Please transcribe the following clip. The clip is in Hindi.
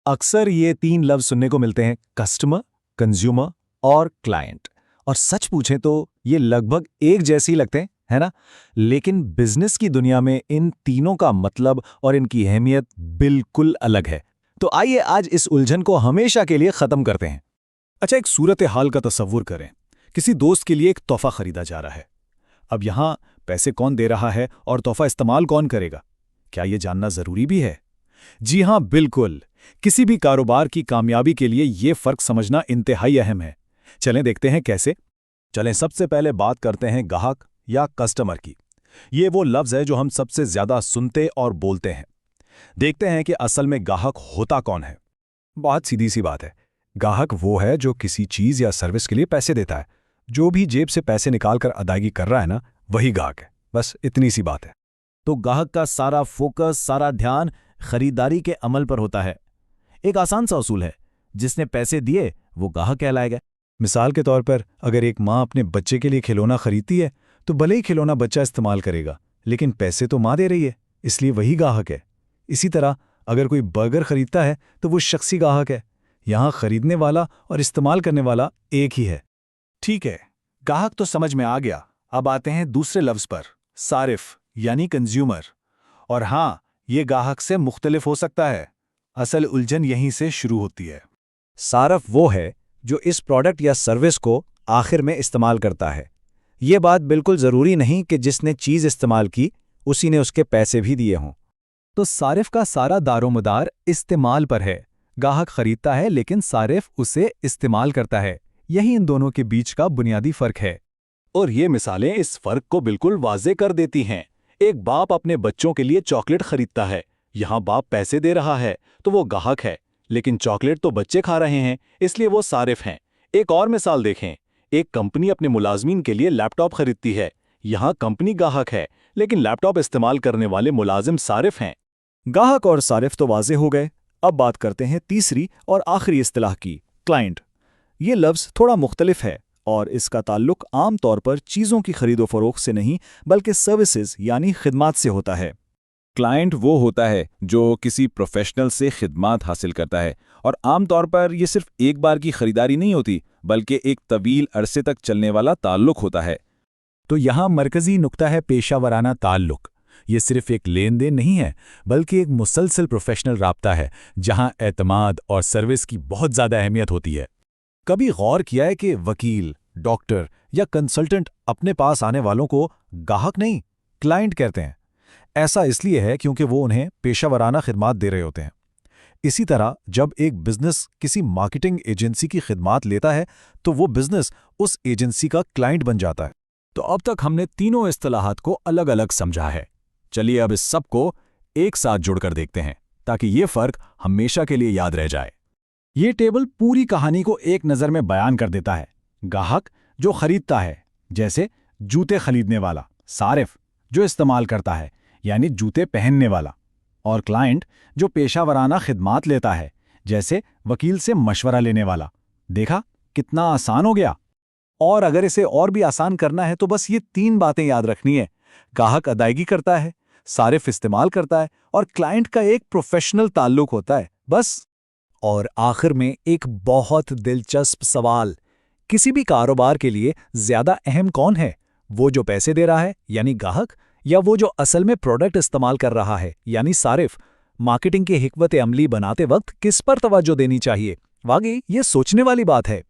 अक्सर ये तीन लफ्ज सुनने को मिलते हैं, कस्टमर, कंज्यूमर और क्लाइंट। और सच पूछें तो ये लगभग एक जैसे ही लगते हैं, है ना? लेकिन बिजनेस की दुनिया में इन तीनों का मतलब और इनकी अहमियत बिल्कुल अलग है। तो आइए आज इस उलझन को हमेशा के लिए खत्म करते हैं। अच्छा, एक सूरत हाल का तसव्वुर करें। किसी दोस्त के लिए एक तोहफा खरीदा जा रहा है। अब यहां पैसे कौन दे रहा है और तोहफा इस्तेमाल कौन करेगा, क्या यह जानना जरूरी भी है? जी हां, बिल्कुल। किसी भी कारोबार की कामयाबी के लिए यह फर्क समझना इंतहाई अहम है। चलें देखते हैं कैसे। चलें सबसे पहले बात करते हैं ग्राहक या कस्टमर की। ये वो लफ्ज है जो हम सबसे ज्यादा सुनते और बोलते हैं। देखते हैं कि असल में ग्राहक होता कौन है। बहुत सीधी सी बात है। ग्राहक वो है जो किसी चीज या सर्विस के लिए पैसे देता है। जो भी जेब से पैसे निकालकर अदायगी कर रहा है ना, वही ग्राहक है। बस इतनी सी बात है। तो ग्राहक का सारा फोकस, सारा ध्यान खरीदारी के अमल पर होता है। एक आसान सा उसूल है, जिसने पैसे दिए वो ग्राहक कहलाएगा। मिसाल के तौर पर अगर एक माँ अपने बच्चे के लिए खिलौना खरीदती है तो भले ही खिलौना बच्चा इस्तेमाल करेगा, लेकिन पैसे तो माँ दे रही है, इसलिए वही ग्राहक है। इसी तरह अगर कोई बर्गर खरीदता है तो वो शख्सी ग्राहक है। यहाँ खरीदने वाला और इस्तेमाल करने वाला एक ही है। ठीक है, ग्राहक तो समझ में आ गया। अब आते हैं दूसरे लफ्ज पर, सारिफ यानी कंज्यूमर। और हाँ, ये ग्राहक से मुख्तलिफ हो सकता है। असल उलझन यहीं से शुरू होती है। सारफ वो है जो इस प्रोडक्ट या सर्विस को आखिर में इस्तेमाल करता है। ये बात बिल्कुल ज़रूरी नहीं कि जिसने चीज़ इस्तेमाल की उसी ने उसके पैसे भी दिए हों। तो सारिफ का सारा दारोमदार इस्तेमाल पर है। ग्राहक खरीदता है लेकिन सारिफ उसे इस्तेमाल करता है। यही इन दोनों के बीच का बुनियादी फर्क है। और ये मिसालें इस फर्क को बिल्कुल वाज़े कर देती हैं। एक बाप अपने बच्चों के लिए चॉकलेट खरीदता है। यहाँ बाप पैसे दे रहा है तो वो ग्राहक है, लेकिन चॉकलेट तो बच्चे खा रहे हैं, इसलिए वो सारिफ हैं। एक और मिसाल देखें। एक कंपनी अपने मुलाजमीन के लिए लैपटॉप खरीदती है। यहाँ कंपनी ग्राहक है, लेकिन लैपटॉप इस्तेमाल करने वाले मुलाजिम सारिफ हैं। ग्राहक और सारिफ तो वाज़े हो गए। अब बात करते हैं तीसरी और आखिरी इस्तिलाह की, क्लाइंट। ये लफ्ज़ थोड़ा मुख्तलिफ है और इसका ताल्लुक आम तौर पर चीज़ों की खरीदो फरोख्त से नहीं बल्कि सर्विसेज यानी खिदमात से होता है। क्लाइंट वो होता है जो किसी प्रोफेशनल से खिदमात हासिल करता है, और आमतौर पर यह सिर्फ एक बार की खरीदारी नहीं होती बल्कि एक तवील अरसे तक चलने वाला ताल्लुक होता है। तो यहाँ मरकज़ी नुक्ता है पेशावराना ताल्लुक। ये सिर्फ एक लेन देन नहीं है बल्कि एक मुसलसल प्रोफेशनल राब्ता है जहाँ एतमाद और सर्विस की बहुत ज़्यादा अहमियत होती है। कभी गौर किया है कि वकील, डॉक्टर या कंसल्टेंट अपने पास आने वालों को ग्राहक नहीं, क्लाइंट कहते हैं? ऐसा इसलिए है क्योंकि वो उन्हें पेशावराना खिदमात दे रहे होते हैं। इसी तरह जब एक बिजनेस किसी मार्केटिंग एजेंसी की खिदमात लेता है तो वो बिजनेस उस एजेंसी का क्लाइंट बन जाता है। तो अब तक हमने तीनों इस्तिलाहात को अलग अलग समझा है। चलिए अब इस सब को एक साथ जुड़कर देखते हैं ताकि ये फर्क हमेशा के लिए याद रह जाए। ये टेबल पूरी कहानी को एक नज़र में बयान कर देता है। ग्राहक जो खरीदता है, जैसे जूते खरीदने वाला, सारिफ जो इस्तेमाल करता है यानी जूते पहनने वाला, और क्लाइंट जो पेशावराना खिदमात लेता है, जैसे वकील से मशवरा लेने वाला। देखा कितना आसान हो गया। और अगर इसे और भी आसान करना है तो बस ये तीन बातें याद रखनी है। ग्राहक अदायगी करता है, सारिफ इस्तेमाल करता है और क्लाइंट का एक प्रोफेशनल ताल्लुक होता है, बस। और आखिर में एक बहुत दिलचस्प सवाल, किसी भी कारोबार के लिए ज़्यादा अहम कौन है? वो जो पैसे दे रहा है यानी ग्राहक, या वो जो असल में प्रोडक्ट इस्तेमाल कर रहा है यानी सारिफ? मार्केटिंग की हिकमत अमली बनाते वक्त किस पर तवज्जो देनी चाहिए? वाकई ये सोचने वाली बात है।